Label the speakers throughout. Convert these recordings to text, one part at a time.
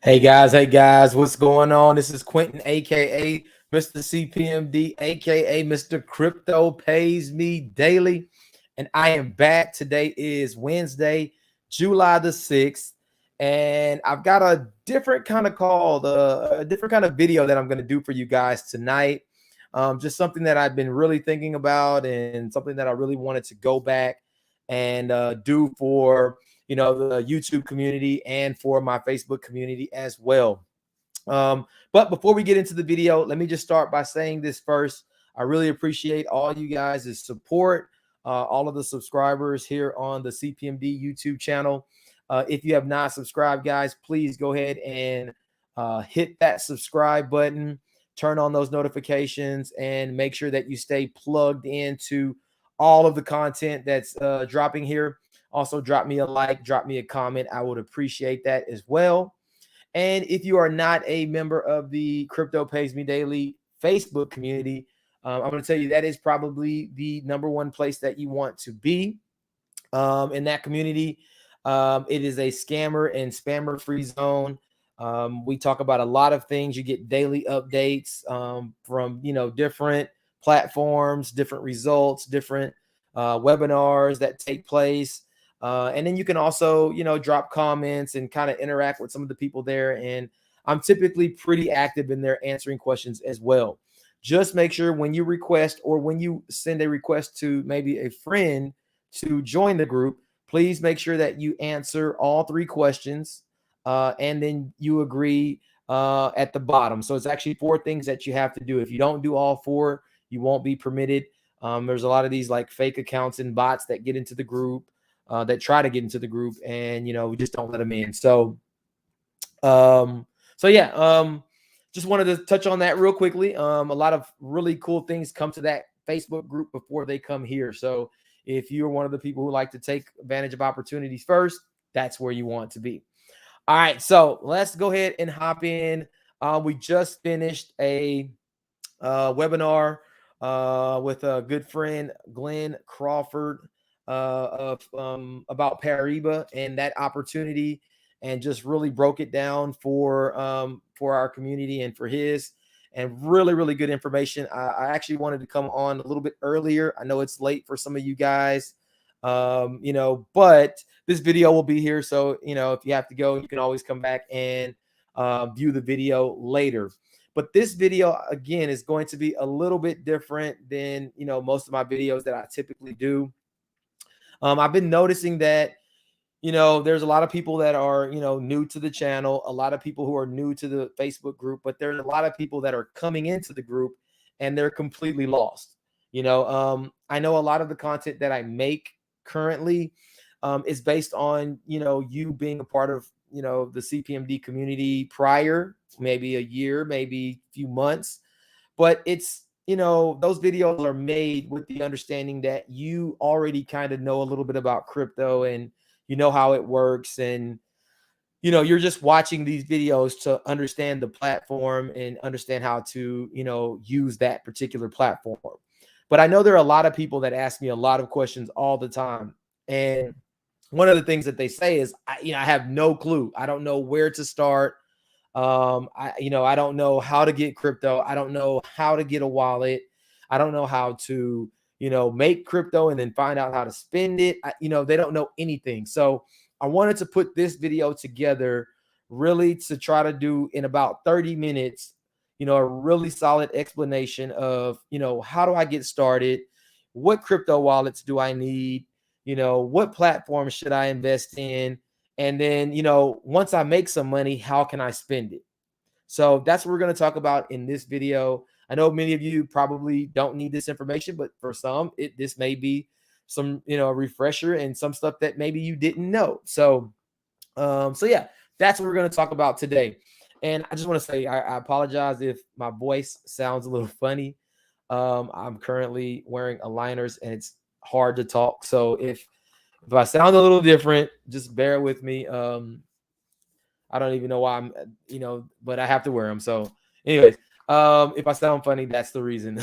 Speaker 1: Hey guys, what's going on? This is Quentin, aka Mr. CPMD, aka Mr. Crypto Pays Me Daily, and I am back. Today is Wednesday, July the 6th, and I've got a different kind of a different kind of video that I'm going to do for you guys tonight. Just something that I've been really thinking about, and something that I really wanted to go back and do for the YouTube community and for my Facebook community as well. But before we get into the video, let me just start by saying this first. I really appreciate all you guys' support, all of the subscribers here on the CPMD YouTube channel. If you have not subscribed, guys, please go ahead and hit that subscribe button, turn on those notifications, and make sure that you stay plugged into all of the content that's dropping here. Also, drop me a like, drop me a comment. I would appreciate that as well. And if you are not a member of the Crypto Pays Me Daily Facebook community, I'm going to tell you that is probably the #1 place that you want to be in that community. It is a scammer and spammer free zone. We talk about a lot of things. You get daily updates from different platforms, different results, different webinars that take place. And then you can also, drop comments and kind of interact with some of the people there. And I'm typically pretty active in there answering questions as well. Just make sure when you request or when you send a request to maybe a friend to join the group, please make sure that you answer all 3 questions and then you agree at the bottom. So it's actually 4 things that you have to do. If you don't do all 4, you won't be permitted. There's a lot of these like fake accounts and bots that get into the group. That try to get into the group, and we just don't let them in. So just wanted to touch on that real quickly. A lot of really cool things come to that Facebook group before they come here. So if you're one of the people who like to take advantage of opportunities first, that's where you want to be. All right, so let's go ahead and hop in. We just finished a webinar with a good friend, Glenn Crawford, about Pariba and that opportunity, and just really broke it down for our community and for his, and really good information. I actually wanted to come on a little bit earlier. I know it's late for some of you guys, but this video will be here, so if you have to go, you can always come back and view the video later. But this video, again, is going to be a little bit different than most of my videos that I typically do. I've been noticing that, there's a lot of people that are, new to the channel, a lot of people who are new to the Facebook group, but there's a lot of people that are coming into the group and they're completely lost. I know a lot of the content that I make currently is based on, you being a part of, the CPMD community prior, maybe a year, maybe a few months, but it's, those videos are made with the understanding that you already kind of know a little bit about crypto and you know how it works. And, you're just watching these videos to understand the platform and understand how to, use that particular platform. But I know there are a lot of people that ask me a lot of questions all the time. And one of the things that they say is, I have no clue. I don't know where to start. I don't know how to get crypto. I don't know how to get a wallet. I don't know how to, make crypto and then find out how to spend it. They don't know anything. So I wanted to put this video together really to try to do in about 30 minutes, a really solid explanation of, how do I get started? What crypto wallets do I need? What platforms should I invest in? And then, once I make some money, how can I spend it? So that's what we're going to talk about in this video. I know many of you probably don't need this information, but for some, this may be some, refresher and some stuff that maybe you didn't know. So yeah, that's what we're going to talk about today. And I just want to say, I apologize if my voice sounds a little funny. I'm currently wearing aligners and it's hard to talk. So if I sound a little different, just bear with me. I don't even know why I'm, but I have to wear them. So anyways, if I sound funny, that's the reason.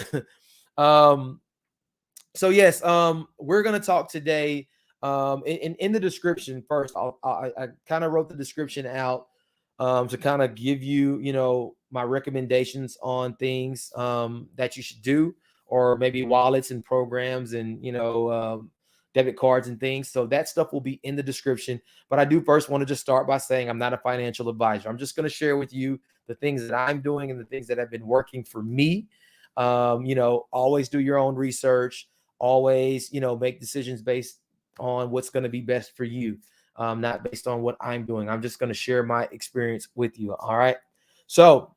Speaker 1: So yes, we're going to talk today. In the description first, I kind of wrote the description out to kind of give you, my recommendations on things that you should do, or maybe wallets and programs and, debit cards and things. So that stuff will be in the description. But I do first want to just start by saying I'm not a financial advisor. I'm just going to share with you the things that I'm doing and the things that have been working for me. Always do your own research. Always, make decisions based on what's going to be best for you. Not based on what I'm doing. I'm just going to share my experience with you. All right. So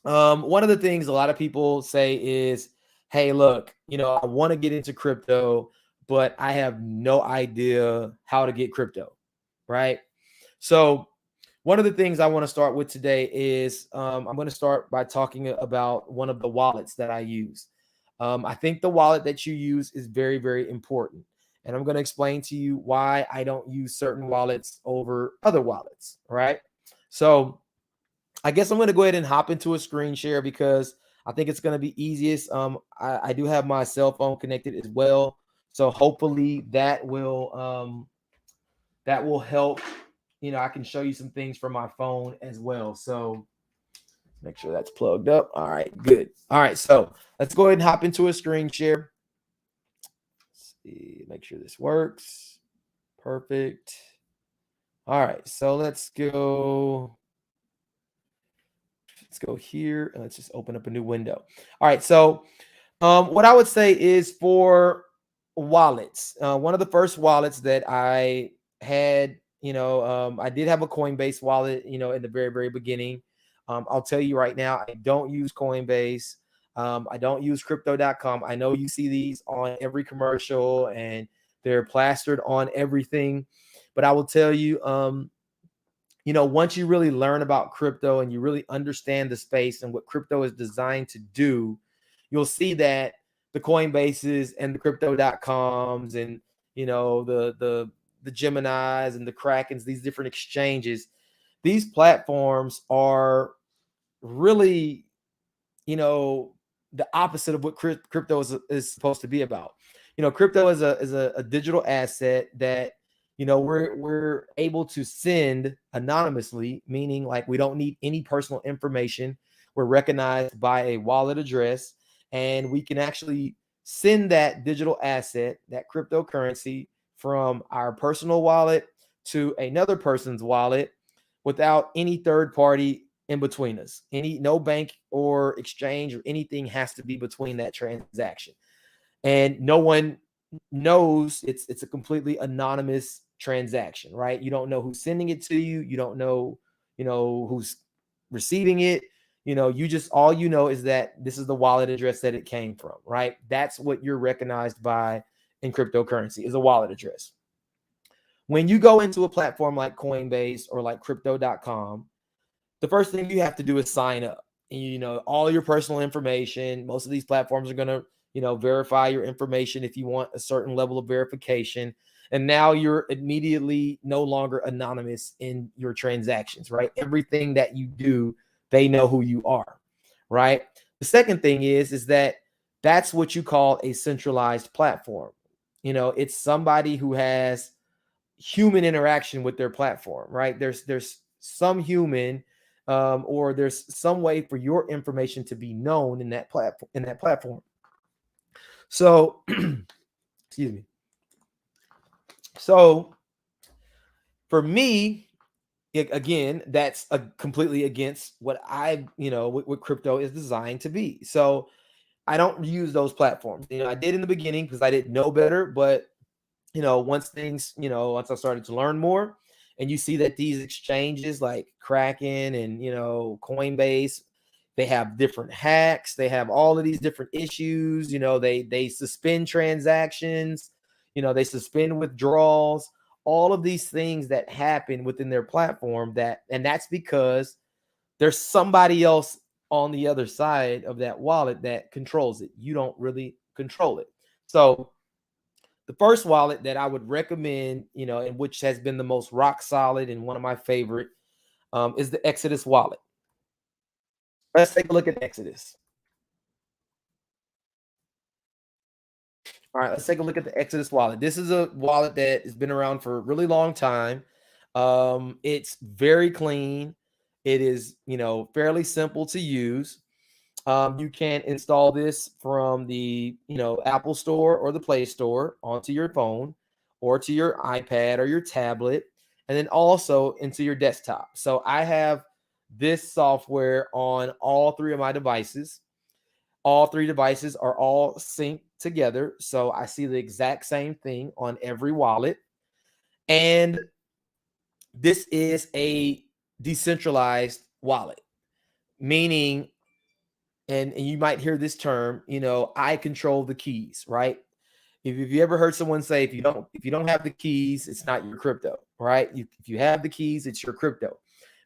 Speaker 1: one of the things a lot of people say is, hey, look, I want to get into crypto, but I have no idea how to get crypto. Right. So one of the things I want to start with today is I'm going to start by talking about one of the wallets that I use. I think the wallet that you use is very, very important. And I'm going to explain to you why I don't use certain wallets over other wallets, right? So I guess I'm going to go ahead and hop into a screen share because I think it's going to be easiest. I do have my cell phone connected as well. So hopefully that will help. I can show you some things from my phone as well. So make sure that's plugged up. All right, good. All right, so let's go ahead and hop into a screen share. Make sure this works. Perfect. All right, so let's go here and let's just open up a new window. All right, so what I would say is for wallets, one of the first wallets that I had, I did have a Coinbase wallet, in the very, very beginning. I'll tell you right now, I don't use Coinbase. I don't use crypto.com. I know you see these on every commercial and they're plastered on everything, but I will tell you, once you really learn about crypto and you really understand the space and what crypto is designed to do, you'll see that the Coinbases and the crypto.coms and, the Geminis and the Krakens, these different exchanges, these platforms are really, the opposite of what crypto is supposed to be about. Crypto is a digital asset that, we're able to send anonymously, meaning like we don't need any personal information. We're recognized by a wallet address, and we can actually send that digital asset, that cryptocurrency, from our personal wallet to another person's wallet without any third party in between us. No bank or exchange or anything has to be between that transaction. And no one knows it's a completely anonymous transaction, right? You don't know who's sending it to you. You don't know, who's receiving it. All you know is that this is the wallet address that it came from, right? That's what you're recognized by in cryptocurrency, is a wallet address. When you go into a platform like Coinbase or like crypto.com, the first thing you have to do is sign up. And, all your personal information. Most of these platforms are going to, verify your information if you want a certain level of verification. And now you're immediately no longer anonymous in your transactions, right? Everything that you do, they know who you are, right? The second thing is that that's what you call a centralized platform. It's somebody who has human interaction with their platform, right? There's some human or there's some way for your information to be known in that platform. So, excuse me. So, for me, again, that's completely against what what crypto is designed to be. So, I don't use those platforms. I did in the beginning because I didn't know better, but once I started to learn more, and you see that these exchanges like Kraken and Coinbase, they have different hacks, they have all of these different issues. They suspend transactions, they suspend withdrawals, all of these things that happen within their platform, and that's because there's somebody else on the other side of that wallet that controls it. You don't really control it. So the first wallet that I would recommend, and which has been the most rock solid and one of my favorite, is the Exodus wallet. Let's take a look at Exodus. All right, let's take a look at the Exodus wallet. This is a wallet that has been around for a really long time. It's very clean. It is, fairly simple to use. You can install this from the, Apple Store or the Play Store onto your phone or to your iPad or your tablet, and then also into your desktop. So I have this software on all three of my devices. All three devices are all synced together. So I see the exact same thing on every wallet. And this is a decentralized wallet, meaning, and you might hear this term, I control the keys, right? If you ever heard someone say, if you don't have the keys, it's not your crypto, right? If you have the keys, it's your crypto.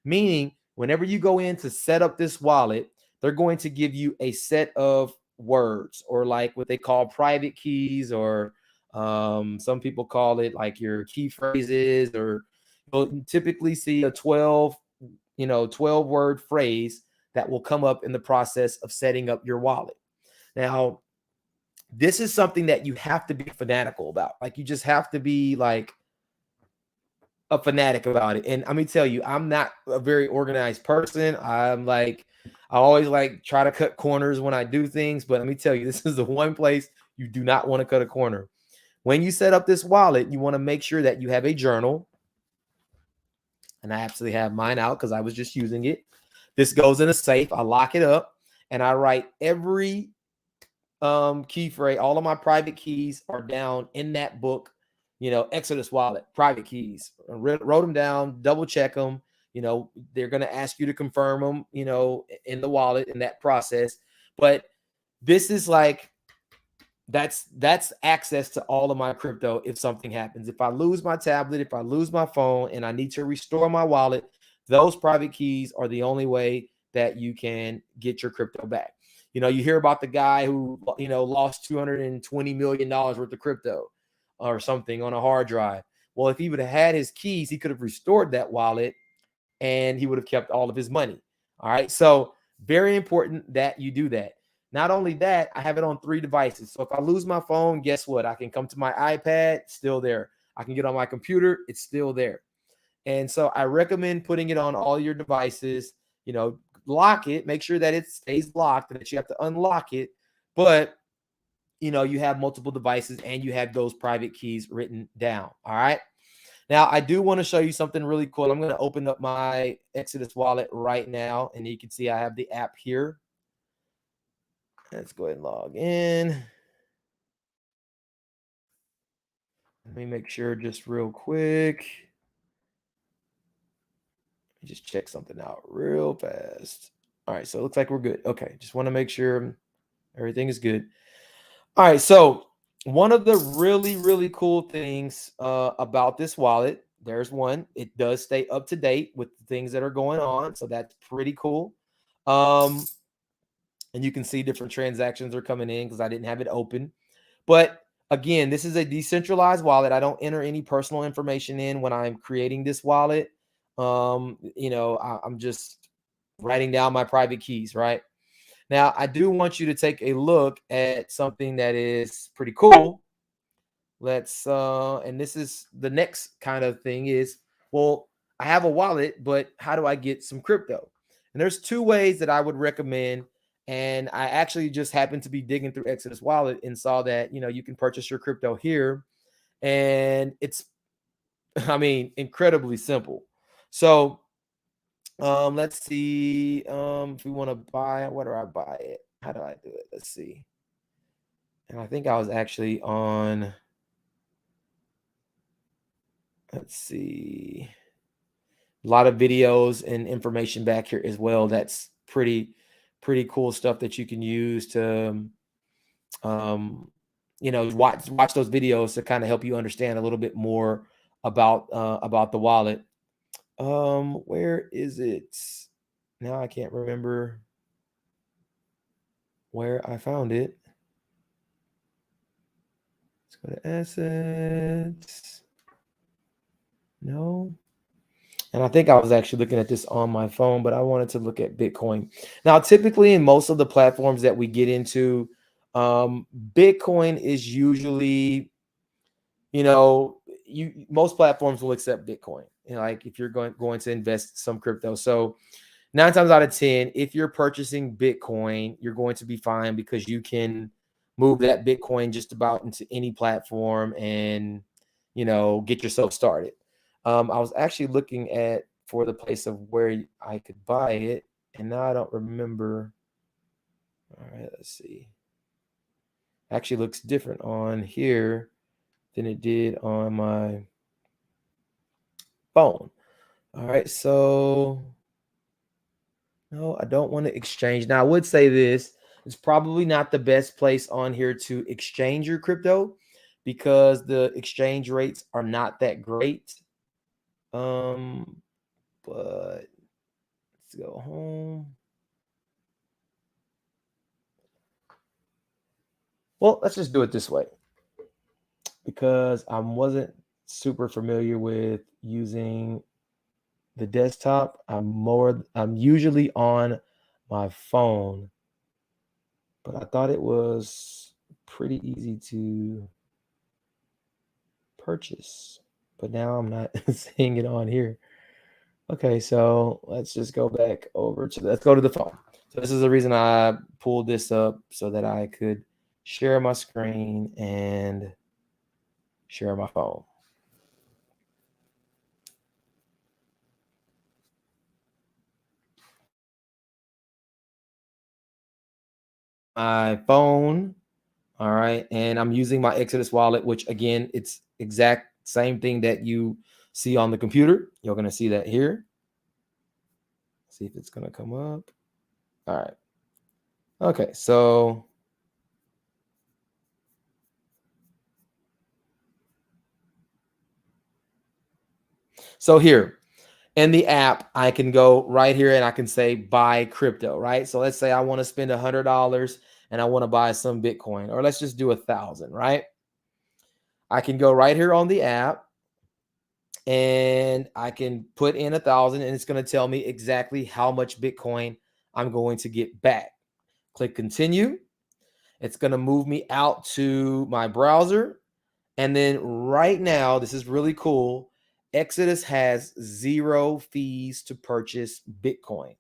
Speaker 1: Meaning, whenever you go in to set up this wallet, they're going to give you a set of words, or like what they call private keys, or some people call it like your key phrases, or you'll typically see a 12 word phrase that will come up in the process of setting up your wallet. Now, this is something that you have to be fanatical about. Like, you just have to be like a fanatic about it. And let me tell you, I'm not a very organized person. I always like try to cut corners when I do things, but let me tell you, this is the one place you do not want to cut a corner. When you set up this wallet, you want to make sure that you have a journal. And I absolutely have mine out because I was just using it. This goes in a safe. I lock it up and I write every key phrase. All of my private keys are down in that book, Exodus Wallet, private keys. I wrote them down, double check them. They're going to ask you to confirm them, in the wallet, in that process. But this is like, that's access to all of my crypto if something happens. If I lose my tablet, if I lose my phone, and I need to restore my wallet, those private keys are the only way that you can get your crypto back. You hear about the guy who, lost $220 million worth of crypto or something on a hard drive. Well, if he would have had his keys, he could have restored that wallet and he would have kept all of his money. All right. So very important that you do that. Not only that, I have it on 3 devices. So if I lose my phone, guess what? I can come to my iPad, still there. I can get on my computer, it's still there. And so I recommend putting it on all your devices, lock it, make sure that it stays locked and that you have to unlock it. But, you have multiple devices and you have those private keys written down. All right. Now, I do want to show you something really cool. I'm going to open up my Exodus wallet right now, and you can see I have the app here. Let's go ahead and log in. Let me make sure just real quick. Just check something out real fast. All right, so it looks like we're good. Okay, just want to make sure everything is good. All right, so one of the really, really cool things about this wallet, there's one. It does stay up to date with the things that are going on, so that's pretty cool. And you can see different transactions are coming in because I didn't have it open. But again, this is a decentralized wallet. I don't enter any personal information in when I'm creating this wallet. I'm just writing down my private keys, right? Now, I do want you to take a look at something that is pretty cool. Let's, and this is the next kind of thing is, well, I have a wallet, but how do I get some crypto? And there's 2 ways that I would recommend. And I actually just happened to be digging through Exodus Wallet and saw that, you can purchase your crypto here. And it's, incredibly simple. So let's see if we want to buy it. What do I buy it? How do I do it? Let's see. And I think I was actually on, let's see, a lot of videos and information back here as well. That's pretty cool stuff that you can use to, watch those videos to kind of help you understand a little bit more about the wallet. Where is it? Now I can't remember where I found it. Let's go to assets. No. And I think I was actually looking at this on my phone, but I wanted to look at Bitcoin. Now, typically in most of the platforms that we get into, Bitcoin is usually, most platforms will accept Bitcoin. Like if you're going to invest some crypto. So 9 times out of 10, if you're purchasing Bitcoin, you're going to be fine because you can move that Bitcoin just about into any platform and, get yourself started. I was actually looking at for the place of where I could buy it, and now I don't remember. All right, let's see. Actually looks different on here than it did on my phone. All right, so no, I don't want to exchange. Now, I would say this, it's probably not the best place on here to exchange your crypto because the exchange rates are not that great. But let's go home. Well, let's just do it this way because I wasn't super familiar with using the desktop. I'm usually on my phone, but I thought it was pretty easy to purchase, but now I'm not seeing it on here. Okay, so let's just go back over to, let's go to the phone. So this is the reason I pulled this up so that I could share my screen and share my phone. My phone, all right, and I'm using my Exodus wallet, which again, it's exact same thing that you see on the computer. You're gonna see that here. See if it's gonna come up. All right. Okay, so here in the app, I can go right here and I can say buy crypto, right? So let's say I want to spend $100 and I want to buy some Bitcoin, or let's just do 1,000, right? I can go right here on the app and I can put in 1,000 and it's going to tell me exactly how much Bitcoin I'm going to get back. Click continue. It's going to move me out to my browser. And then right now, this is really cool. Exodus has 0 fees to purchase Bitcoin.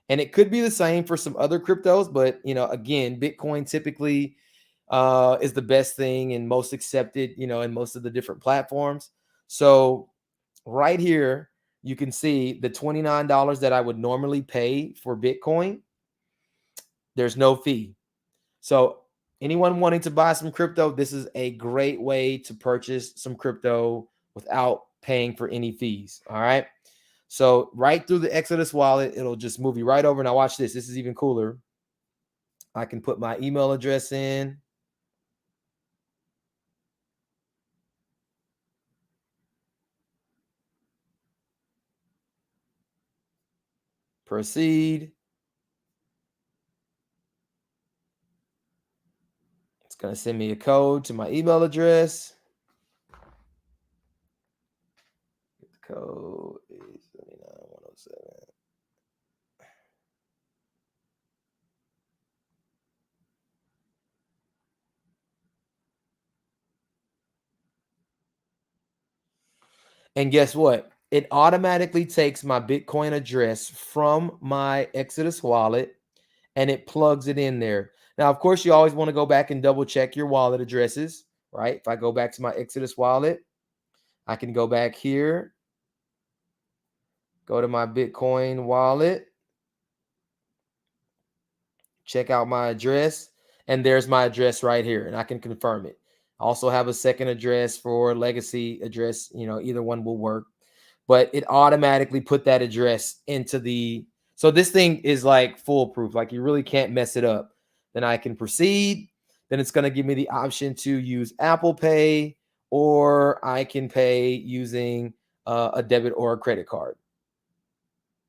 Speaker 1: And it could be the same for some other cryptos, but again, Bitcoin typically is the best thing and most accepted, in most of the different platforms. So right here, you can see the $29 that I would normally pay for Bitcoin. There's no fee. So anyone wanting to buy some crypto, this is a great way to purchase some crypto without paying for any fees. All right. So right through the Exodus wallet, it'll just move you right over. Now watch this. This is even cooler. I can put my email address in. Proceed. It's going to send me a code to my email address. The code is 79107. And guess what? It automatically takes my Bitcoin address from my Exodus wallet and it plugs it in there. Now, of course, you always want to go back and double check your wallet addresses, right? If I go back to my Exodus wallet, I can go back here, go to my Bitcoin wallet, check out my address, and there's my address right here, and I can confirm it. I also have a second address for legacy address, either one will work, but it automatically put that address into the, so this thing is like foolproof, like you really can't mess it up. Then I can proceed. Then it's going to give me the option to use Apple Pay, or I can pay using a debit or a credit card.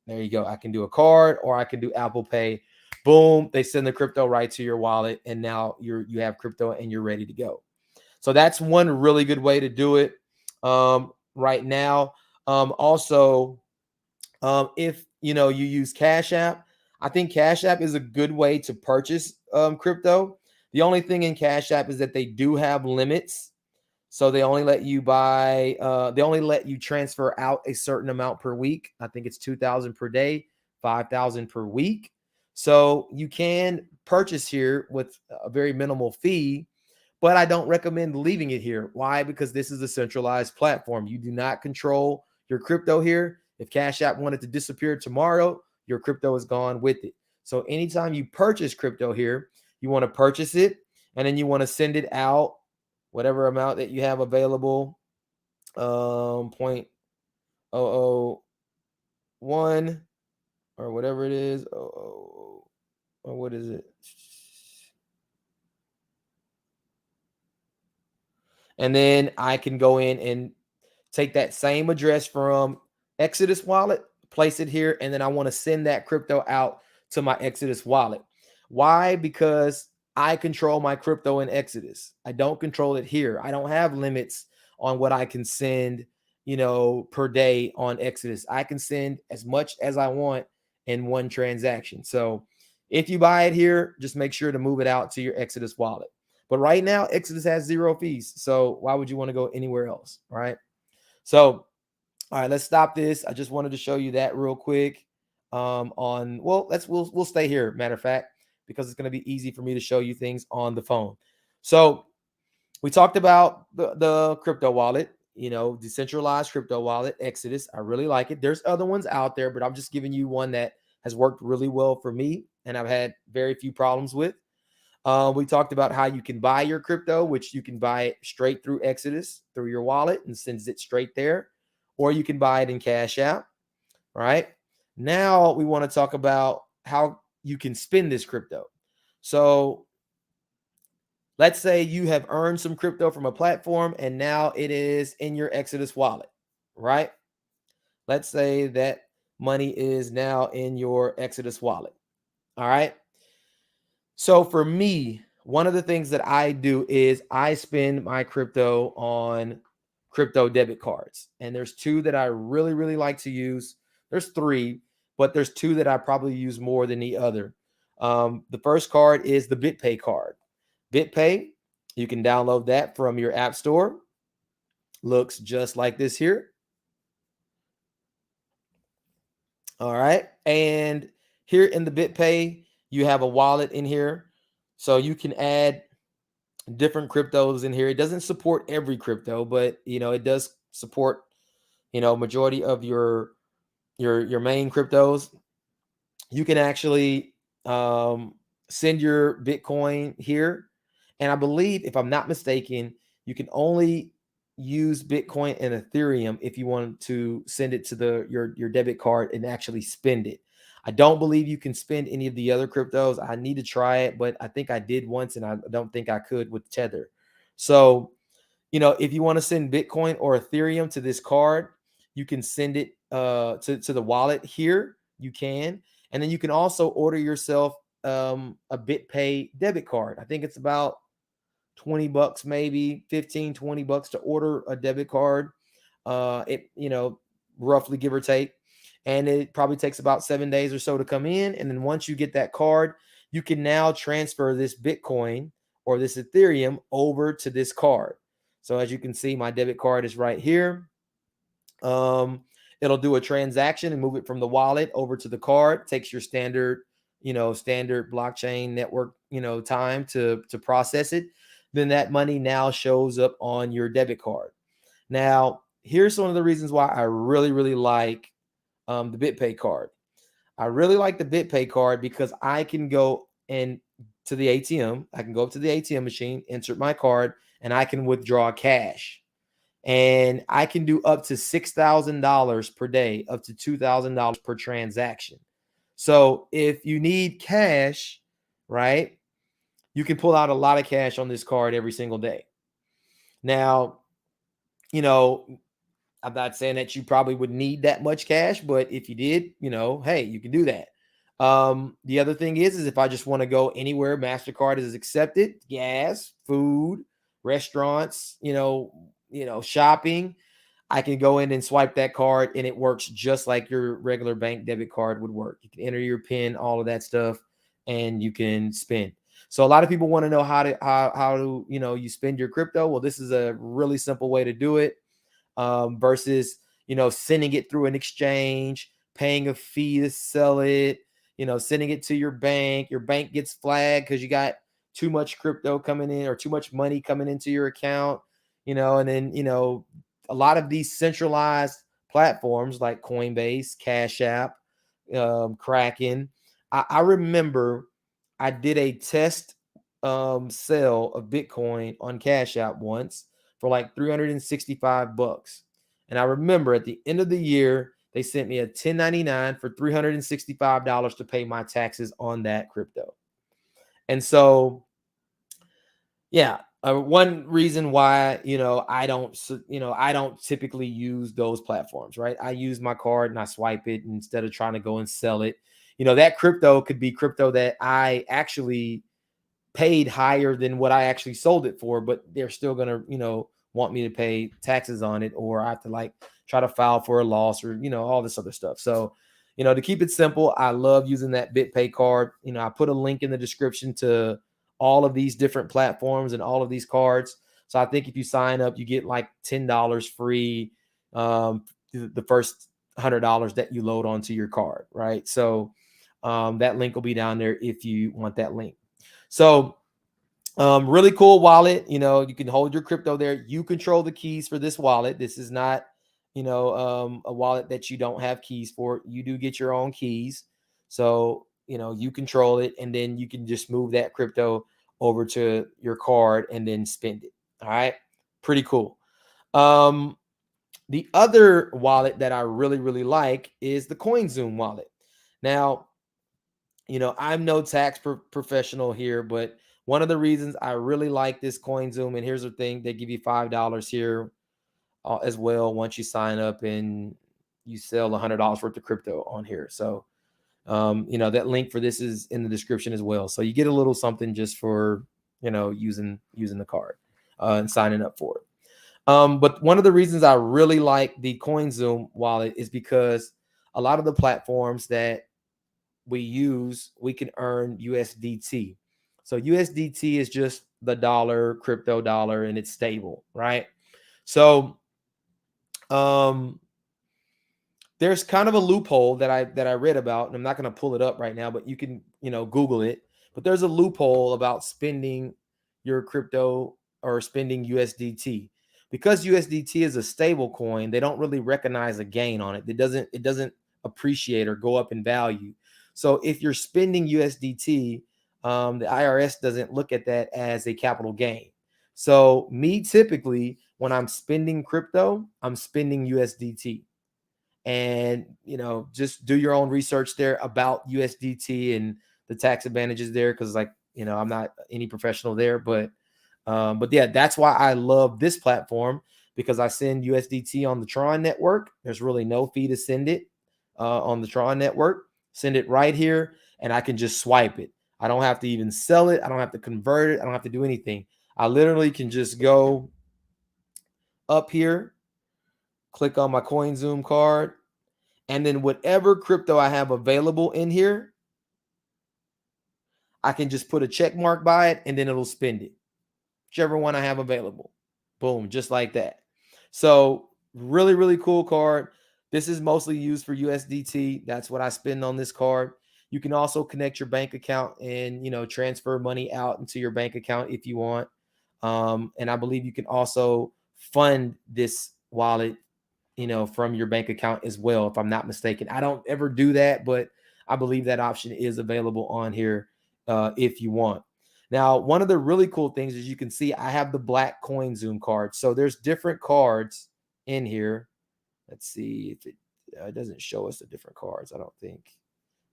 Speaker 1: There you go. I can do a card or I can do Apple Pay. Boom, they send the crypto right to your wallet, and now you have crypto and you're ready to go. So that's one really good way to do it right now. Also, if you use Cash App, I think Cash App is a good way to purchase crypto. The only thing in Cash App is that they do have limits. So they only let you buy, they only let you transfer out a certain amount per week. I think it's 2,000 per day 5,000 per week. So you can purchase here with a very minimal fee, but I don't recommend leaving it here. Why? Because this is a centralized platform. You do not control your crypto here. If Cash App wanted to disappear tomorrow, your crypto is gone with it. So anytime you purchase crypto here, you want to purchase it, and then you want to send it out, whatever amount that you have available, 0.001 or whatever it is. Or what is it? And then I can go in and take that same address from Exodus wallet, place it here, and then I want to send that crypto out to my Exodus wallet. Why? Because I control my crypto in Exodus. I don't control it here. I don't have limits on what I can send, per day on Exodus. I can send as much as I want in one transaction. So if you buy it here, just make sure to move it out to your Exodus wallet. But right now, Exodus has 0 fees. So why would you want to go anywhere else? Right. So, all right, let's stop this. I just wanted to show you that real quick. We'll stay here, matter of fact, because it's going to be easy for me to show you things on the phone. So we talked about the crypto wallet, decentralized crypto wallet, Exodus. I really like it. There's other ones out there, but I'm just giving you one that has worked really well for me and I've had very few problems with. We talked about how you can buy your crypto, which you can buy it straight through Exodus, through your wallet, and sends it straight there, or you can buy it in Cash App. Right now, we want to talk about how you can spend this crypto. So let's say you have earned some crypto from a platform and now it is in your Exodus wallet, right? Let's say that money is now in your Exodus wallet. All right. So for me, one of the things that I do is I spend my crypto on crypto debit cards. And there's two that I really, really like to use. There's three, but there's two that I probably use more than the other. The first card is the BitPay card. BitPay, you can download that from your app store. Looks just like this here. All right. And here in the BitPay, you have a wallet in here. So you can add different cryptos in here. It doesn't support every crypto, but it does support, majority of your main cryptos. You can actually send your Bitcoin here. And I believe, if I'm not mistaken, you can only use Bitcoin and Ethereum if you want to send it to your debit card and actually spend it. I don't believe you can spend any of the other cryptos. I need to try it, but I think I did once and I don't think I could with Tether. So, if you want to send Bitcoin or Ethereum to this card, you can send it to the wallet here. You can. And then you can also order yourself a BitPay debit card. I think it's about $20, maybe 15, $20 to order a debit card. Roughly, give or take. And it probably takes about 7 days or so to come in. And then once you get that card, you can now transfer this Bitcoin or this Ethereum over to this card. So as you can see, my debit card is right here. It'll do a transaction and move it from the wallet over to the card. Takes your standard blockchain network, time to process it. Then that money now shows up on your debit card. Now, here's one of the reasons why I really, really like the BitPay card. I really like the BitPay card because I can go to the ATM. I can go up to the ATM machine, insert my card, and I can withdraw cash. And I can do up to $6,000 per day, up to $2,000 per transaction. So if you need cash, right, you can pull out a lot of cash on this card every single day. Now, I'm not saying that you probably would need that much cash, but if you did, hey, you can do that. The other thing is if I just want to go anywhere MasterCard is accepted, gas, food, restaurants, shopping, I can go in and swipe that card and it works just like your regular bank debit card would work. You can enter your PIN, all of that stuff, and you can spend. So a lot of people want to know how to you spend your crypto. Well, this is a really simple way to do it versus, sending it through an exchange, paying a fee to sell it, you know, sending it to your bank gets flagged because you got too much crypto coming in or too much money coming into your account, you know, and then, you know, a lot of these centralized platforms like Coinbase, Cash App, Kraken. I remember I did a test sale of Bitcoin on Cash App once for like 365 bucks. And I remember at the end of the year, they sent me a 1099 for $365 to pay my taxes on that crypto. And so, yeah, one reason why, you know, I don't typically use those platforms, right? I use my card and I swipe it instead of trying to go and sell it. You know, that crypto could be crypto that I actually paid higher than what I actually sold it for, but they're still going to, you know, want me to pay taxes on it, or I have to like try to file for a loss, or, you know, all this other stuff. So, you know, to keep it simple, I love using that BitPay card. You know, I put a link in the description to all of these different platforms and all of these cards. So I think if you sign up, you get like $10 free, the first $100 that you load onto your card, right? So that link will be down there if you want that link. So really cool wallet. You know, you can hold your crypto there. You control the keys for this wallet. This is not, you know, a wallet that you don't have keys for. You do get your own keys. So, you know, you control it, and then you can just move that crypto over to your card and then spend it. All right. Pretty cool. The other wallet that I really, really like is the CoinZoom wallet. Now, you know, I'm no tax professional here, but one of the reasons I really like this CoinZoom, and here's the thing, they give you $5 here as well once you sign up and you sell $100 worth of crypto on here. So, you know, that link for this is in the description as well. So you get a little something just for, you know, using the card and signing up for it. But one of the reasons I really like the CoinZoom wallet is because a lot of the platforms that we use, we can earn USDT. So USDT is just the dollar, crypto dollar, and it's stable, right? So there's kind of a loophole that I read about, and I'm not going to pull it up right now, but you can, you know, Google it. But there's a loophole about spending your crypto or spending USDT. Because USDT is a stable coin, they don't really recognize a gain on it. It doesn't appreciate or go up in value. So if you're spending USDT, the IRS doesn't look at that as a capital gain. So me, typically, when I'm spending crypto, I'm spending USDT. And, you know, just do your own research there about USDT and the tax advantages there, because, like, you know, I'm not any professional there, but yeah, that's why I love this platform, because I send USDT on the Tron network. There's really no fee to send it on the Tron network. Send it right here, and I can just swipe it. I don't have to even sell it. I don't have to convert it. I don't have to do anything. I literally can just go up here, click on my CoinZoom card, and then whatever crypto I have available in here, I can just put a check mark by it, and then it'll spend it. Whichever one I have available. Boom, just like that. So really, really cool card. This is mostly used for USDT. That's what I spend on this card. You can also connect your bank account and, you know, transfer money out into your bank account if you want. And I believe you can also fund this wallet, you know, from your bank account as well, if I'm not mistaken. I don't ever do that, but I believe that option is available on here if you want. Now, one of the really cool things is you can see I have the black CoinZoom card. So there's different cards in here. Let's see if it doesn't show us the different cards, I don't think.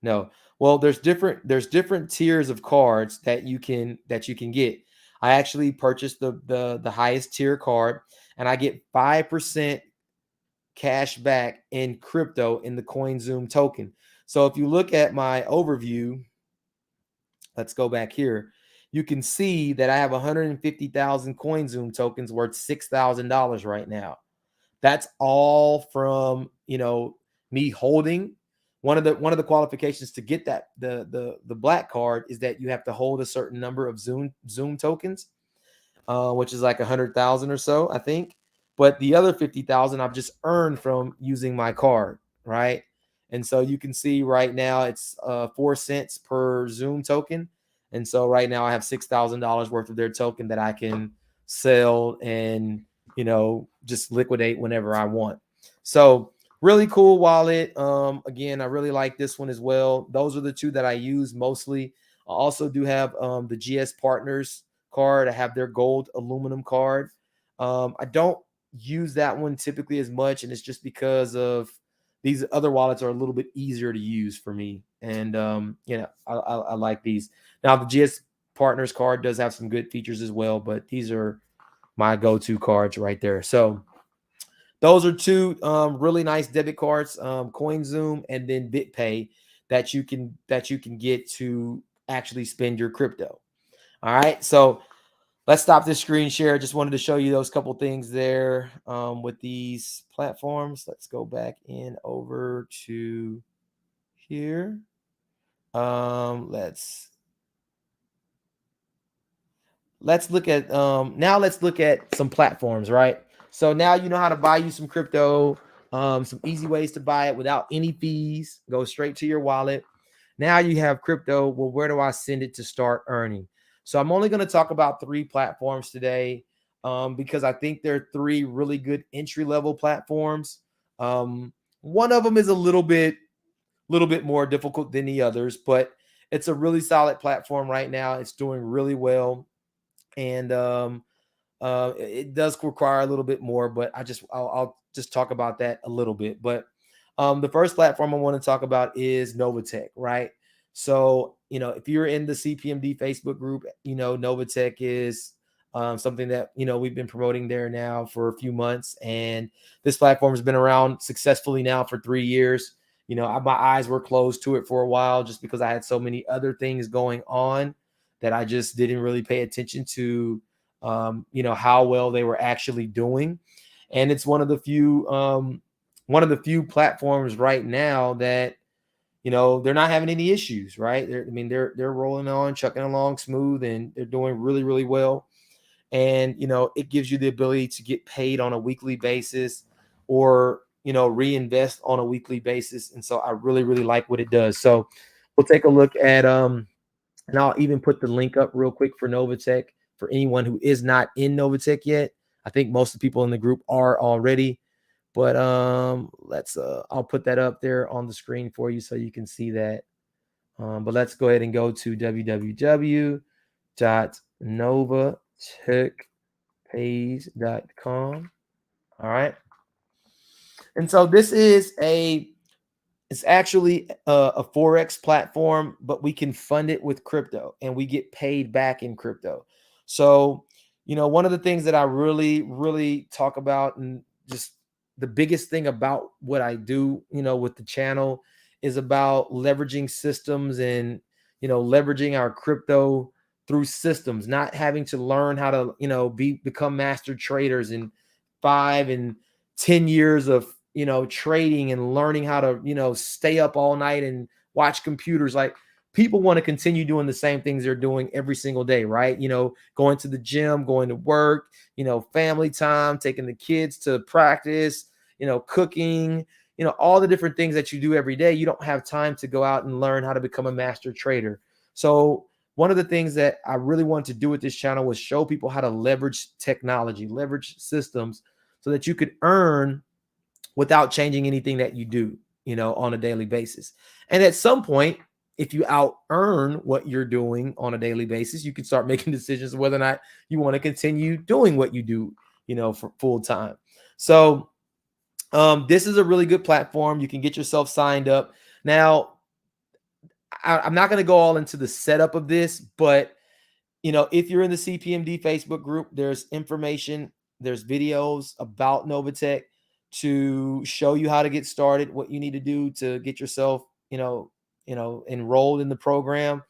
Speaker 1: No. Well, there's different tiers of cards that you can get. I actually purchased the highest tier card, and I get 5% cash back in crypto in the CoinZoom token. So if you look at my overview, let's go back here. You can see that I have 150,000 CoinZoom tokens worth $6,000 right now. That's all from, you know, me holding. One of the qualifications to get that the black card is that you have to hold a certain number of Zoom tokens, which is like 100,000 or so, I think. But the other 50,000 I've just earned from using my card, right? And so you can see right now it's 4 cents per Zoom token. And so right now I have $6,000 worth of their token that I can sell and, you know, just liquidate whenever I want. So really cool wallet. Again, I really like this one as well. Those are the two that I use mostly. I also do have the GS Partners card. I have their gold aluminum card. I don't use that one typically as much, and it's just because of these other wallets are a little bit easier to use for me. And you know, I like these. Now the GS Partners card does have some good features as well, but these are my go-to cards right there. So those are two really nice debit cards, CoinZoom and then BitPay that you can get to actually spend your crypto. All right, so let's stop this screen share. Just wanted to show you those couple things there with these platforms. Let's go back in over to here. Let's look at now let's look at some platforms, right? So now you know how to buy you some crypto, some easy ways to buy it without any fees, go straight to your wallet. Now you have crypto. Well, where do I send it to start earning? So I'm only going to talk about 3 platforms today because I think they're 3 really good entry-level platforms. One of them is a little bit more difficult than the others, but it's a really solid platform right now. It's doing really well. And it does require a little bit more, but I'll just talk about that a little bit. But the first platform I want to talk about is Novatech, right? So, you know, if you're in the CPMD Facebook group, you know, Novatech is something that, you know, we've been promoting there now for a few months. And this platform has been around successfully now for 3 years. You know, my eyes were closed to it for a while just because I had so many other things going on that I just didn't really pay attention to, you know, how well they were actually doing. And it's one of the few platforms right now that, you know, they're not having any issues, right? They're rolling on, chucking along smooth, and they're doing really, really well. And, you know, it gives you the ability to get paid on a weekly basis or, you know, reinvest on a weekly basis. And so I really, really like what it does. So we'll take a look at, and I'll even put the link up real quick for Novatech for anyone who is not in Novatech yet. I think most of the people in the group are already, but I'll put that up there on the screen for you so you can see that. But let's go ahead and go to www.novatechpays.com. All right. And so this is it's actually a Forex platform, but we can fund it with crypto and we get paid back in crypto. So, you know, one of the things that I really, really talk about, and just the biggest thing about what I do, you know, with the channel is about leveraging systems and, you know, leveraging our crypto through systems, not having to learn how to, you know, become master traders in 5 and 10 years of, you know, trading and learning how to, you know, stay up all night and watch computers. Like, people want to continue doing the same things they're doing every single day, right? You know, going to the gym, going to work, you know, family time, taking the kids to practice, you know, cooking, you know, all the different things that you do every day. You don't have time to go out and learn how to become a master trader. So one of the things that I really wanted to do with this channel was show people how to leverage technology, leverage systems so that you could earn without changing anything that you do, you know, on a daily basis. And at some point, if you out earn what you're doing on a daily basis, you can start making decisions whether or not you want to continue doing what you do, you know, for full time. So this is a really good platform. You can get yourself signed up. Now, I'm not going to go all into the setup of this, but, you know, if you're in the CPMD Facebook group, there's information, there's videos about Novatech to show you how to get started, what you need to do to get yourself, you know, enrolled in the program.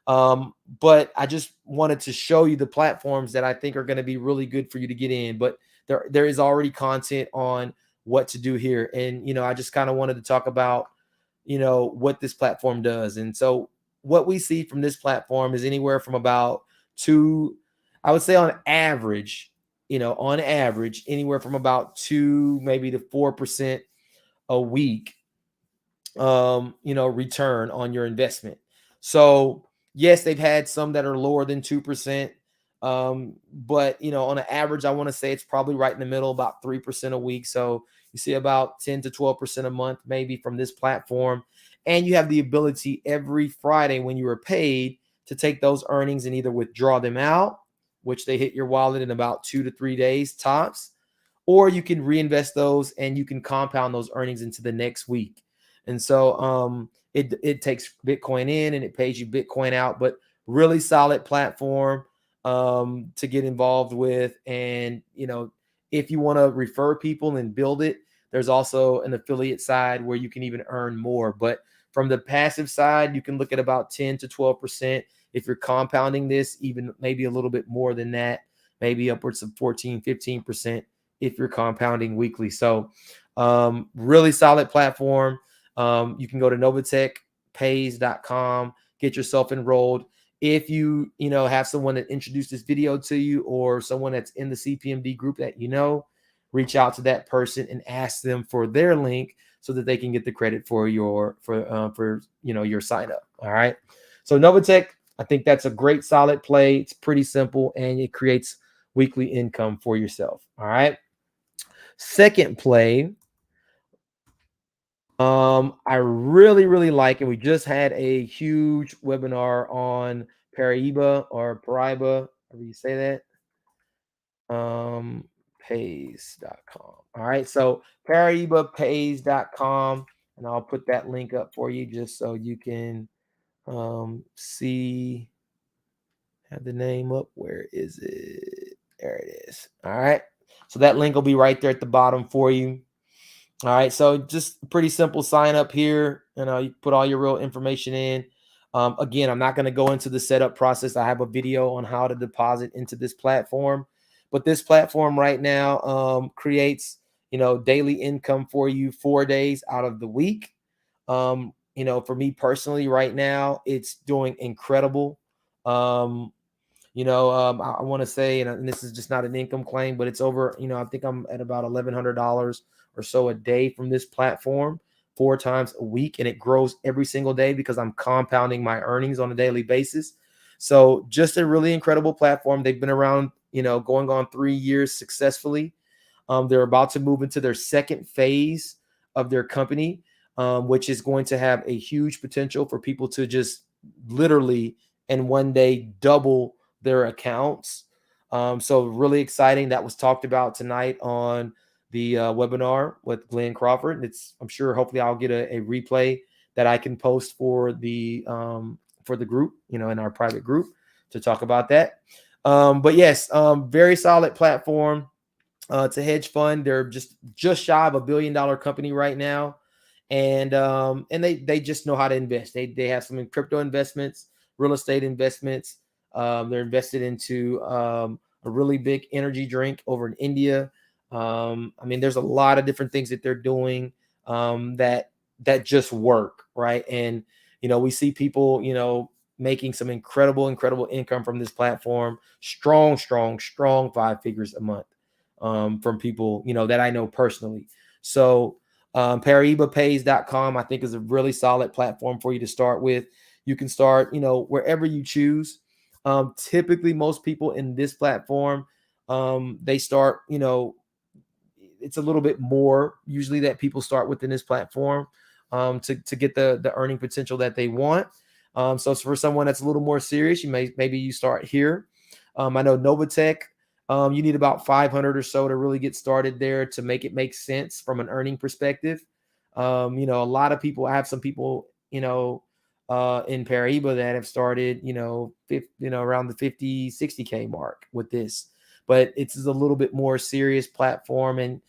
Speaker 1: But I just wanted to show you the platforms that I think are going to be really good for you to get in. But there is already content on what to do here. And, you know, I just kind of wanted to talk about, you know, what this platform does. And so what we see from this platform is anywhere from about I would say on average, you know, on average, anywhere from about 2 maybe to 4% a week return on your investment. So yes, they've had some that are lower than 2%. But on an average, I want to say it's probably right in the middle, about 3% a week. So you see about 10 to 12% a month, maybe from this platform. And you have the ability every Friday when you are paid to take those earnings and either withdraw them out, which they hit your wallet in about 2 to 3 days tops, or you can reinvest those and you can compound those earnings into the next week. And so it takes Bitcoin in and it pays you Bitcoin out, but really solid platform to get involved with. And if you want to refer people and build it, there's also an affiliate side where you can even earn more. But from the passive side, you can look at about 10 to 12%. If you're compounding this, even maybe a little bit more than that, maybe upwards of 14, 15% if you're compounding weekly. So really solid platform. You can go to novatechpays.com, get yourself enrolled. If you have someone that introduced this video to you, or someone that's in the CPMD group that reach out to that person and ask them for their link so that they can get the credit for your your sign up. All right. So Novatech, I think that's a great solid play. It's pretty simple and it creates weekly income for yourself. All right. Second play, I really, really like, and we just had a huge webinar on Paraiba or Paraiba, however you say that. Pays.com. All right. So ParaibaPays.com, and I'll put that link up for you just so you can see, have the name up. Where is it? There it is. All right. So that link will be right there at the bottom for you. All right, so just pretty simple sign up here. You put all your real information in. Again, I'm not going to go into the setup process. I have a video on how to deposit into this platform, but this platform right now creates daily income for you 4 days out of the week. For me personally, right now it's doing incredible. I want to say, and this is just not an income claim, but it's over, I think I'm at about $1,100 or so a day from this platform 4 times a week. And it grows every single day because I'm compounding my earnings on a daily basis. So just a really incredible platform. They've been around, going on 3 years successfully. They're about to move into their second phase of their company, which is going to have a huge potential for people to just literally in one day double their accounts. So really exciting. That was talked about tonight on the webinar with Glenn Crawford. I'm sure hopefully I'll get a replay that I can post for the group, in our private group to talk about that. But yes, very solid platform. It's a hedge fund. They're just shy of $1 billion company right now. And they just know how to invest. They have some crypto investments, real estate investments. They're invested into a really big energy drink over in India. There's a lot of different things that they're doing that just work, right? And we see people making some incredible income from this platform. Strong 5 figures a month from people that I know personally. So ParaibaPays.com I think is a really solid platform for you to start with. You can start wherever you choose. Typically most people in this platform they start it's a little bit more usually that people start within this platform to get the earning potential that they want. So for someone that's a little more serious, maybe you start here. I know Novatech, you need about 500 or so to really get started there to make it make sense from an earning perspective. A lot of people, I have some people, in Paraiba that have started, around the 50, 60K mark with this, but it's a little bit more serious platform. And,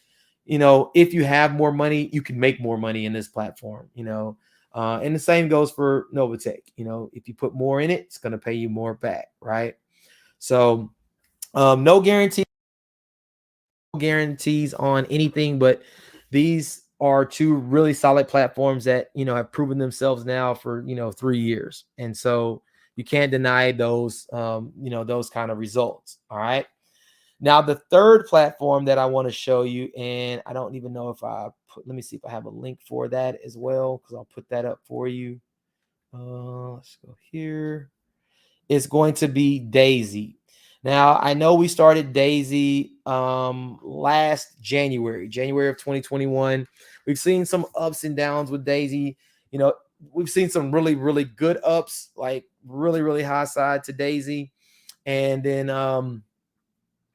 Speaker 1: if you have more money, you can make more money in this platform, and the same goes for Novatech. If you put more in it, it's going to pay you more back. Right. So, no guarantees on anything, but these are 2 really solid platforms that have proven themselves now for 3 years, and so you can't deny those those kind of results. All right. Now, the third platform that I want to show you, and I don't even know if let me see if I have a link for that as well, because I'll put that up for you. Let's go here. It's going to be Daisy. Now, I know we started Daisy last January of 2021. We've seen some ups and downs with Daisy. You know, we've seen some really, really good ups, like really, really high side to Daisy. And then,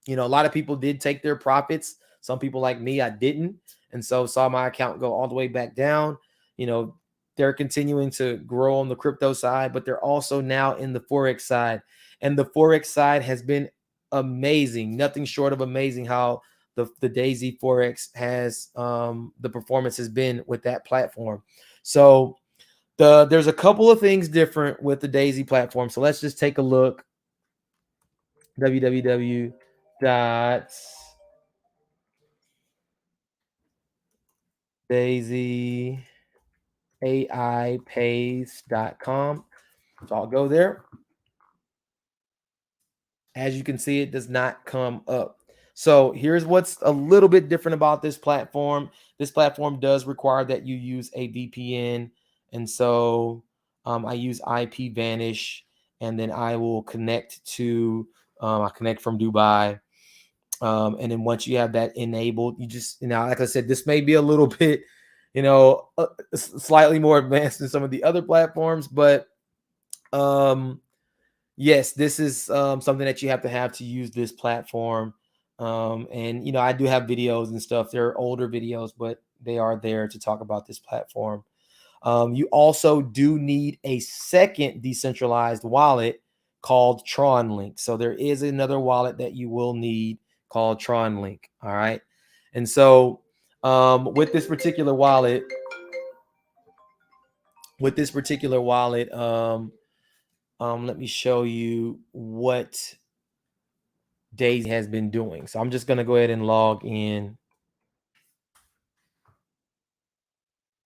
Speaker 1: you know, a lot of people did take their profits. Some people like me, I didn't. And so saw my account go all the way back down. You know, they're continuing to grow on the crypto side, but they're also now in the Forex side. And the Forex side has been amazing, nothing short of amazing how the Daisy Forex has the performance has been with that platform. So there's a couple of things different with the Daisy platform. So let's just take a look. www dot daisyaipays.com. So I'll go there. As you can see, it does not come up. So here's what's a little bit different about this platform. This platform does require that you use a VPN. And so I use IP Vanish, and then I will connect to, I connect from Dubai. And then once you have that enabled, you just, you know, like I said, this may be a little bit, you know, slightly more advanced than some of the other platforms, but yes, this is something that you have to use this platform. And, you know, I do have videos and stuff. They're older videos, but they are there to talk about this platform. You also do need a second decentralized wallet called Tronlink. So there is another wallet that you will need called Tronlink. All right. And so with this particular wallet, let me show you what Daisy has been doing. So I'm just going to go ahead and log in.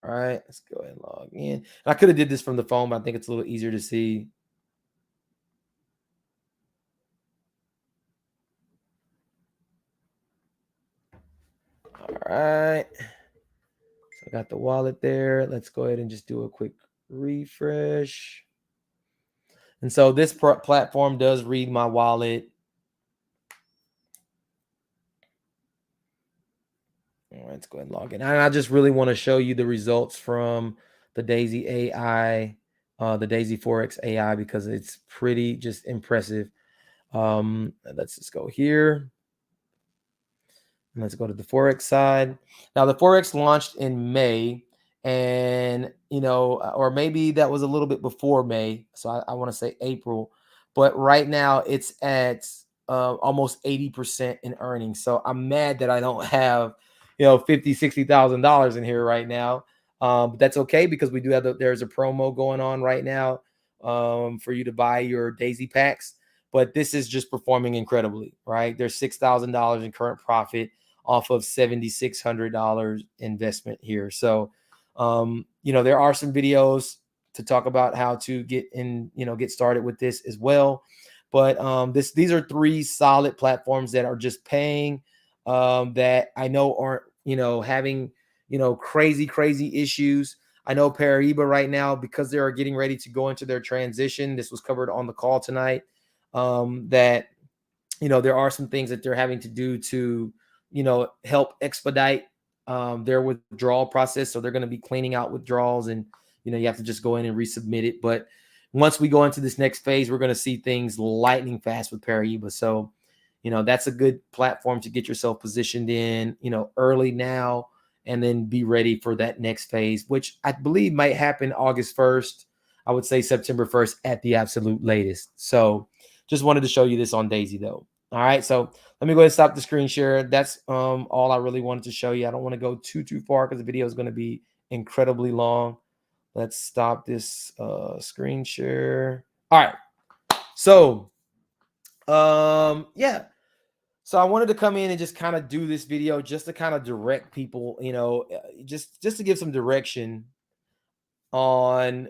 Speaker 1: All right, let's go ahead and log in. I could have did this from the phone, but I think it's a little easier to see. All right. So I got the wallet there. Let's go ahead and just do a quick refresh. And so this platform does read my wallet. All right, let's go ahead and log in. And I just really want to show you the results from the Daisy AI, the Daisy Forex AI, because it's pretty just impressive. Let's just go here. And let's go to the Forex side. Now, the Forex launched in May, and, you know, or maybe that was a little bit before May. So I want to say April. But right now it's at almost 80% in earnings. So I'm mad that I don't have, you know, $50,000-$60,000 in here right now. But that's okay, because we do have there's a promo going on right now for you to buy your Daisy packs. But this is just performing incredibly, right? There's $6,000 in current profit off of $7,600 investment here. So, you know, there are some videos to talk about how to get in, you know, get started with this as well. But these are three solid platforms that are just paying, that I know aren't, you know, having, you know, crazy issues. I know Paraíba right now, because they are getting ready to go into their transition. This was covered on the call tonight. That, you know, there are some things that they're having to do to, you know, help expedite their withdrawal process. So they're going to be cleaning out withdrawals, and, you know, you have to just go in and resubmit it. But once we go into this next phase, we're going to see things lightning fast with Paraíba. So, you know, that's a good platform to get yourself positioned in, you know, early now, and then be ready for that next phase, which I believe might happen August 1st. I would say September 1st at the absolute latest. So just wanted to show you this on Daisy though. All right, so let me go ahead and stop the screen share. That's all I really wanted to show you. I don't want to go too far, because the video is going to be incredibly long. Let's stop this screen share. All right, so yeah, so I wanted to come in and just kind of do this video just to kind of direct people, you know, just to give some direction on,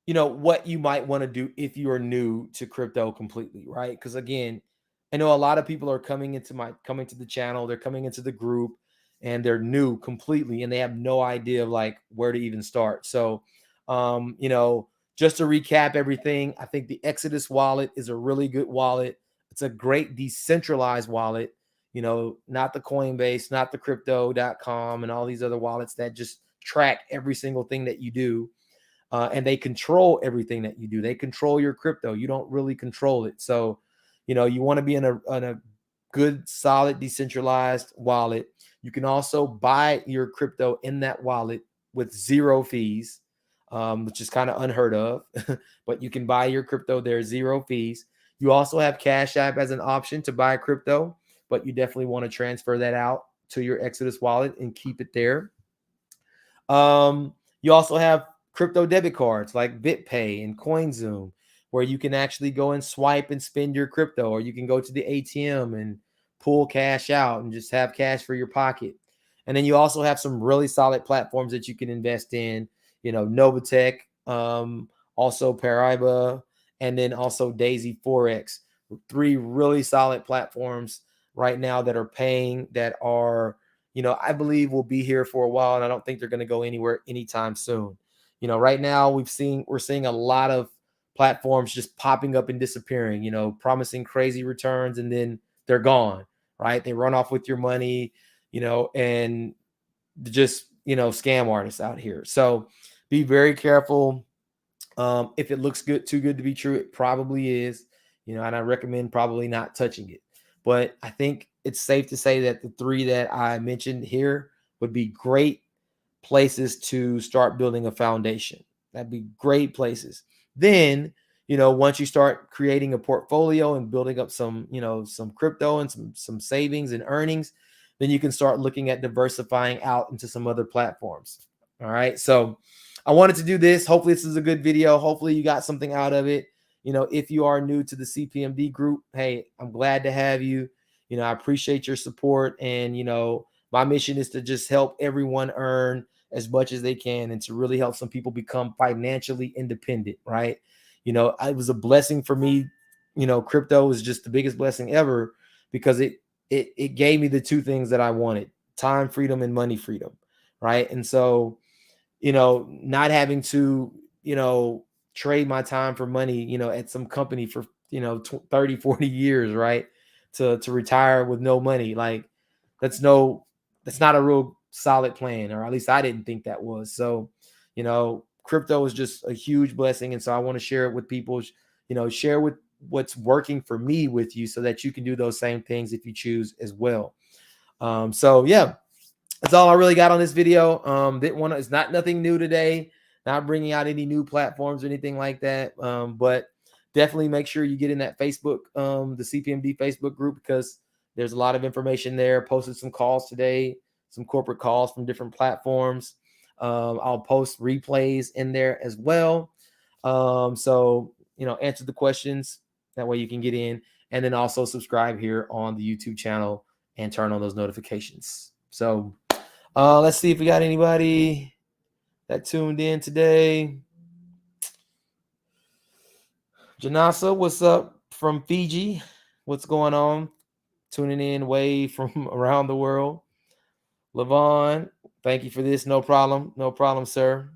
Speaker 1: you know, what you might want to do if you are new to crypto completely, right? Because again, I know a lot of people are coming to the channel, they're coming into the group, and they're new completely, and they have no idea of like where to even start. So, you know, just to recap everything, I think the Exodus wallet is a really good wallet. It's a great decentralized wallet. You know, not the Coinbase, not the crypto.com and all these other wallets that just track every single thing that you do. And they control everything that you do. They control your crypto. You don't really control it. So, you know, you want to be in a good, solid, decentralized wallet. You can also buy your crypto in that wallet with 0 fees, which is kind of unheard of. But you can buy your crypto there, 0 fees. You also have Cash App as an option to buy crypto, but you definitely want to transfer that out to your Exodus wallet and keep it there. You also have crypto debit cards like BitPay and CoinZoom, where you can actually go and swipe and spend your crypto, or you can go to the ATM and pull cash out and just have cash for your pocket. And then you also have some really solid platforms that you can invest in, you know, Novatech, also Paribas, and then also Daisy Forex. 3 really solid platforms right now that are paying, that are, you know, I believe will be here for a while, and I don't think they're going to go anywhere anytime soon. You know, right now we're seeing a lot of platforms just popping up and disappearing, you know, promising crazy returns, and then they're gone, right? They run off with your money, you know, and just, you know, scam artists out here. So be very careful. If it looks good, too good to be true, it probably is, you know, and I recommend probably not touching it. But I think it's safe to say that the 3 that I mentioned here would be great places to start building a foundation. That'd be great places. Then, you know, once you start creating a portfolio and building up some, you know, some crypto and some savings and earnings, then you can start looking at diversifying out into some other platforms. All right. So I wanted to do this. Hopefully this is a good video. Hopefully you got something out of it. You know, if you are new to the CPMD group, hey, I'm glad to have you. You know, I appreciate your support. And, you know, my mission is to just help everyone earn as much as they can and to really help some people become financially independent, right? You know, it was a blessing for me. You know, crypto was just the biggest blessing ever because it gave me the 2 things that I wanted: time freedom and money freedom, right? And so, you know, not having to, you know, trade my time for money, you know, at some company for, you know, 30, 40 years, right? To retire with no money. Like that's not a real solid plan, or at least I didn't think that was. So, you know, crypto is just a huge blessing. And so I want to share it with people, you know, share with what's working for me with you so that you can do those same things if you choose as well. So yeah, that's all I really got on this video. Didn't want to, it's not nothing new today, not bringing out any new platforms or anything like that. But definitely make sure you get in that Facebook, the CPMD Facebook group, because there's a lot of information there. Posted some calls today, some corporate calls from different platforms. I'll post replays in there as well. So, you know, answer the questions. That way you can get in, and then also subscribe here on the YouTube channel and turn on those notifications. So let's see if we got anybody that tuned in today. Janasa, what's up from Fiji? What's going on? Tuning in way from around the world. Levon, thank you for this. No problem. No problem, sir.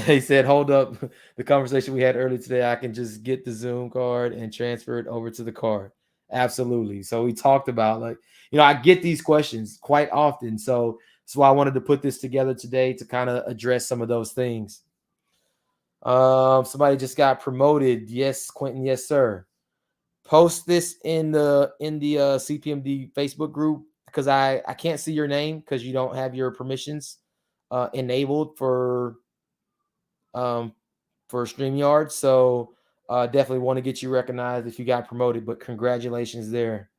Speaker 1: He said, hold up. The conversation we had earlier today, I can just get the Zoom card and transfer it over to the card. Absolutely. So we talked about, like, you know, I get these questions quite often. So that's why I wanted to put this together today to kind of address some of those things. Somebody just got promoted. Yes, Quentin. Yes, sir. Post this in the CPMD Facebook group, because I can't see your name because you don't have your permissions enabled for StreamYard. So definitely want to get you recognized if you got promoted, but congratulations there.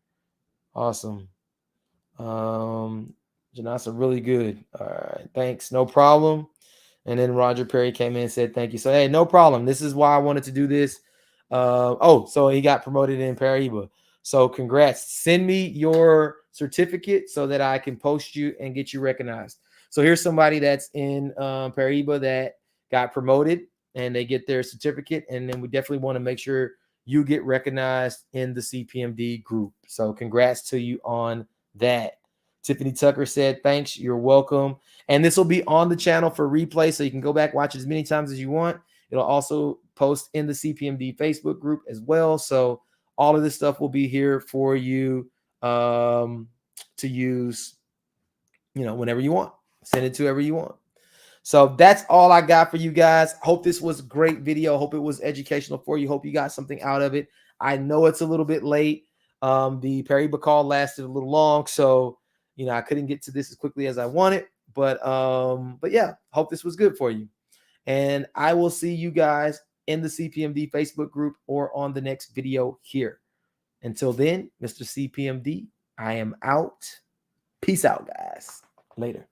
Speaker 1: Awesome. Janasa, really good. All right, thanks. No problem. And then Roger Perry came in and said thank you. So hey, no problem. This is why I wanted to do this. So he got promoted in Paribas. So congrats. Send me your certificate so that I can post you and get you recognized. So here's somebody that's in Paribas that got promoted, and they get their certificate. And then we definitely want to make sure you get recognized in the CPMD group. So congrats to you on that. Tiffany Tucker said, thanks, you're welcome. And this will be on the channel for replay, so you can go back, watch it as many times as you want. It'll also post in the CPMD Facebook group as well. So all of this stuff will be here for you to use, whenever you want. Send it to whoever you want. So that's all I got for you guys. Hope this was a great video. Hope it was educational for you. Hope you got something out of it. I know it's a little bit late. The Paribas call lasted a little long, so I couldn't get to this as quickly as I wanted. But yeah, hope this was good for you. And I will see you guys in the CPMD Facebook group or on the next video here. Until then, Mr. CPMD, I am out. Peace out, guys. Later.